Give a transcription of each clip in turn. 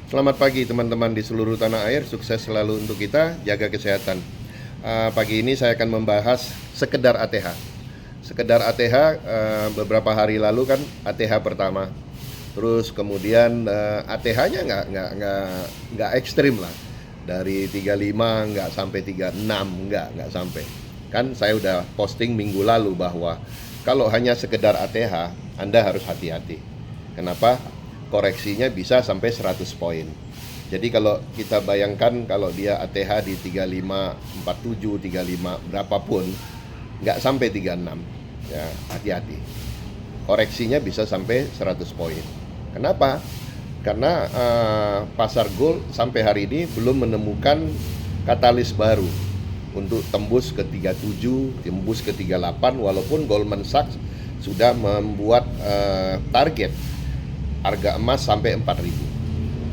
Selamat pagi teman-teman di seluruh tanah air, sukses selalu untuk kita, jaga kesehatan. Pagi ini saya akan membahas sekedar ATH. Sekedar ATH, beberapa hari lalu kan ATH pertama. Terus kemudian ATH-nya nggak ekstrim lah. Dari 35 nggak sampai 36, nggak sampai. Kan saya udah posting minggu lalu bahwa kalau hanya sekedar ATH, Anda harus hati-hati. Kenapa? Koreksinya bisa sampai 100 poin. Jadi kalau kita bayangkan kalau dia ATH di 3547, 35 berapapun, nggak sampai 36, ya hati-hati. Koreksinya bisa sampai 100 poin. Kenapa? Karena pasar gold sampai hari ini belum menemukan katalis baru untuk tembus ke 37, tembus ke 38, walaupun Goldman Sachs sudah membuat target harga emas sampai 4.000.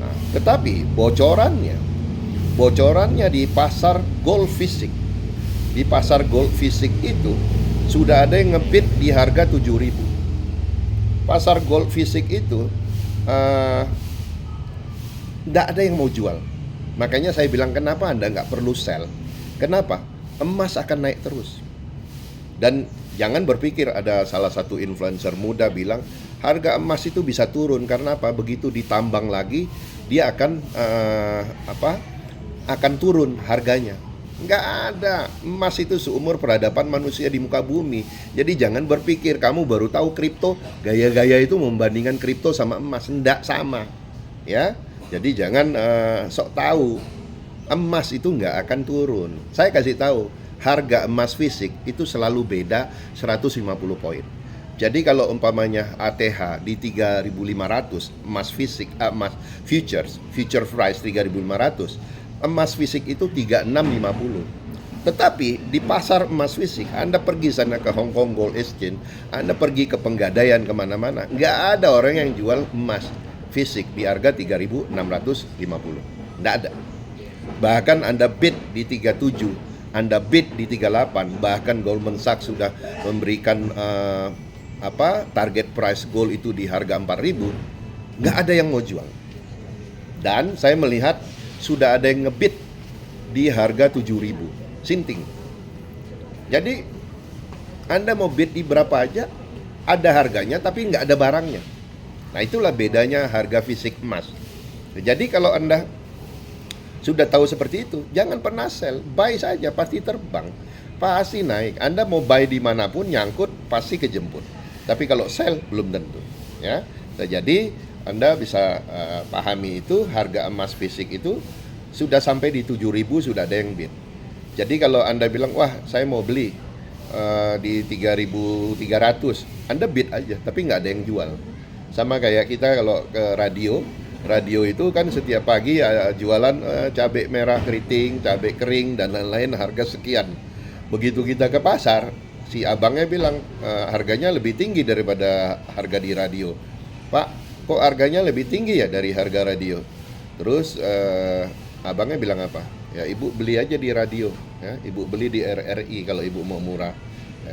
Nah, tetapi bocorannya di pasar gold fisik. Di pasar gold fisik itu sudah ada yang ngebid di harga 7.000. Pasar gold fisik itu nggak ada yang mau jual. Makanya saya bilang kenapa Anda nggak perlu sell. Kenapa? Emas akan naik terus. Dan jangan berpikir ada salah satu influencer muda bilang harga emas itu bisa turun karena apa? Begitu ditambang lagi dia akan turun harganya. Nggak ada. Emas itu seumur peradaban manusia di muka bumi. Jadi jangan berpikir kamu baru tahu kripto, gaya-gaya itu membandingkan kripto sama emas. Nggak sama. Ya. Jadi jangan sok tahu. Emas itu nggak akan turun. Saya kasih tahu, harga emas fisik itu selalu beda 150 poin. Jadi kalau umpamanya ATH di 3.500, emas fisik, emas future price 3.500, emas fisik itu 3650. Tetapi di pasar emas fisik, Anda pergi sana ke Hong Kong Gold Exchange, Anda pergi ke Penggadaian kemana-mana, nggak ada orang yang jual emas fisik di harga 3.650. Nggak ada. Bahkan Anda bid di 37, Anda bid di 38, bahkan Goldman Sachs sudah memberikan target price gold itu di harga 4.000, nggak ada yang mau jual. Dan saya melihat sudah ada yang ngebid di harga 7.000, sinting. Jadi Anda mau bid di berapa aja, ada harganya tapi nggak ada barangnya. Nah itulah bedanya harga fisik emas. Jadi kalau Anda sudah tahu seperti itu, jangan pernah sell, buy saja, pasti terbang, pasti naik. Anda mau buy dimanapun, nyangkut, pasti kejemput. Tapi kalau sell, belum tentu. Ya, jadi Anda bisa pahami itu, harga emas fisik itu sudah sampai di 7.000, sudah ada yang bid. Jadi kalau Anda bilang, wah saya mau beli di 3.300, Anda bid aja, tapi nggak ada yang jual. Sama kayak kita kalau ke radio itu kan setiap pagi jualan cabai merah keriting, cabai kering dan lain-lain harga sekian. Begitu kita ke pasar, si abangnya bilang harganya lebih tinggi daripada harga di radio. Pak, kok harganya lebih tinggi ya dari harga radio? Terus abangnya bilang apa? Ya ibu beli aja di radio, ya, ibu beli di RRI kalau ibu mau murah.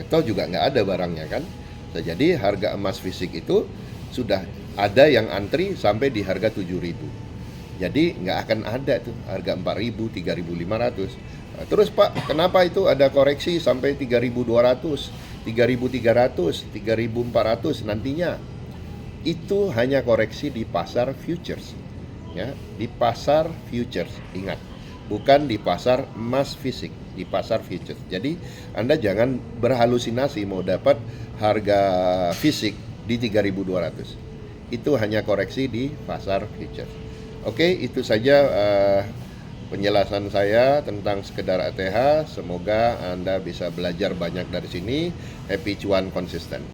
Toh juga nggak ada barangnya kan. Jadi harga emas fisik itu sudah ada yang antri sampai di harga 7.000. Jadi nggak akan ada tuh harga 4.000, 3.500. Nah, terus Pak, kenapa itu ada koreksi sampai 3.200, 3.300, 3.400 nantinya? Itu hanya koreksi di pasar futures. Ya, di pasar futures, ingat. Bukan di pasar emas fisik, di pasar futures. Jadi Anda jangan berhalusinasi mau dapat harga fisik di 3.200. Itu hanya koreksi di pasar futures. Oke, itu saja penjelasan saya tentang sekedar ATH. Semoga Anda bisa belajar banyak dari sini. Happy cuan konsisten.